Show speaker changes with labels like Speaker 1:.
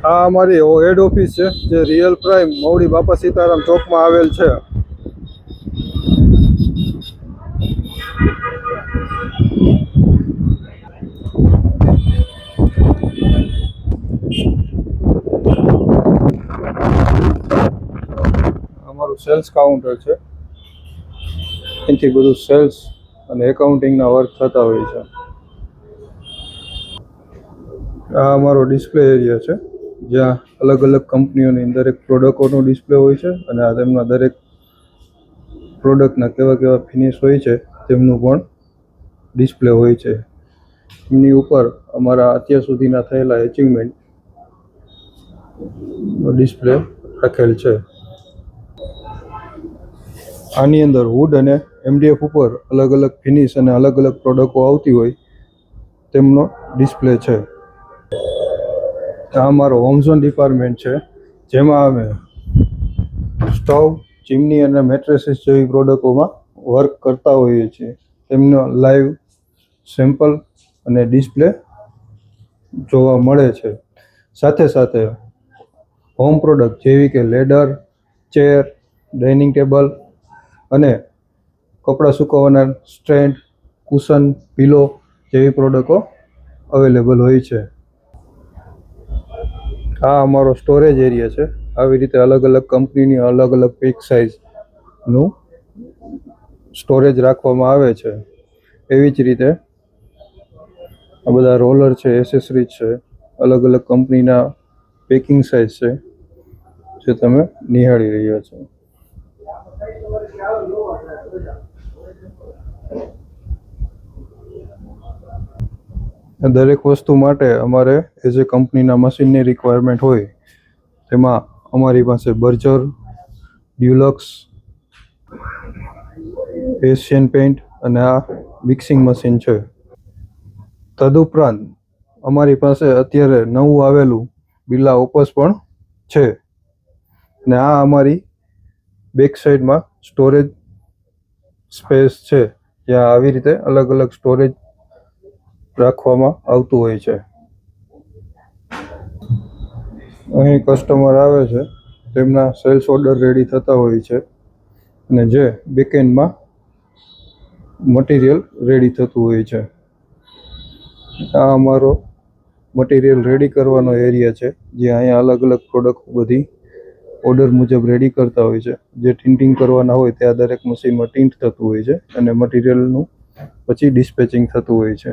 Speaker 1: આ અમારી હેડ ઓફિસ છે જે રિયલ પ્રાઇમ મવડી બાપા સીતારામ ચોકમાં આવેલ છે. અમારું સેલ્સ કાઉન્ટર છે. એનાથી બધું સેલ્સ અને એકાઉન્ટિંગના વર્ક થતા હોય છે. આ અમારો ડિસ્પ્લે એરિયા છે જ્યાં અલગ અલગ કંપનીઓની દરેક પ્રોડક્ટોનો ડિસ્પ્લે હોય છે અને આ તેમના દરેક પ્રોડક્ટના કેવા કેવા ફિનિશ હોય છે તેમનું પણ ડિસ્પ્લે હોય છે. એમની ઉપર અમારા અત્યાર સુધીના થયેલા અચીવમેન્ટ ડિસ્પ્લે રાખેલ છે. આની અંદર વુડ અને એમડીએફ ઉપર અલગ અલગ ફિનિશ અને અલગ અલગ પ્રોડક્ટો આવતી હોય તેમનો ડિસ્પ્લે છે. આ અમારો હોમ ઝોન ડિપાર્ટમેન્ટ છે જેમાં અમે સ્ટવ, ચીમની અને મેટ્રેસીસ જેવી પ્રોડક્ટોમાં વર્ક કરતા હોઈએ છીએ. તેમનો લાઈવ સેમ્પલ અને ડિસ્પ્લે જોવા મળે છે. સાથે સાથે હોમ પ્રોડક્ટ જેવી કે લેડર, ચેર, ડાઇનિંગ ટેબલ અને કપડાં સુકવવાના સ્ટેન્ડ, કુશન, પિલો જેવી પ્રોડક્ટો અવેલેબલ હોય છે. આ અમારો સ્ટોરેજ એરિયા છે. આવી રીતે અલગ અલગ કંપનીની અલગ અલગ પેક સાઇઝનું સ્ટોરેજ રાખવામાં આવે છે. એવી જ રીતે આ બધા રોલર છે, એસેસરીઝ છે, અલગ અલગ કંપનીના પેકિંગ સાઇઝ છે જે તમે નિહાળી રહ્યા છો. દરેક વસ્તુ માટે અમારે એઝ એ કંપનીના મશીનની રિક્વાયરમેન્ટ હોય તેમાં અમારી પાસે બર્જર, ડ્યુલક્સ, એશિયન પેઇન્ટ અને આ મિક્સિંગ મશીન છે. તદુપરાંત અમારી પાસે અત્યારે નવું આવેલું બિરલા ઓપસ પણ છે અને આ અમારી બેક સાઈડમાં સ્ટોરેજ સ્પેસ છે જ્યાં આવી રીતે અલગ અલગ સ્ટોરેજ રાખવામાં આવતું હોય છે. અહીં કસ્ટમર આવે છે તેમના સેલ્સ ઓર્ડર રેડી થતા હોય છે અને જે બેકએન્ડમાં મટીરિયલ રેડી થતું હોય છે. આ અમારો મટીરિયલ રેડી કરવાનો એરિયા છે જ્યાં અહીંયા અલગ અલગ પ્રોડક્ટ બધી ઓર્ડર મુજબ રેડી કરતા હોય છે. જે ટિન્ટિંગ કરવાના હોય ત્યાં દરેક મશીનમાં ટિન્ટ થતું હોય છે અને મટીરિયલનું પછી ડિસ્પેચિંગ થતું હોય છે.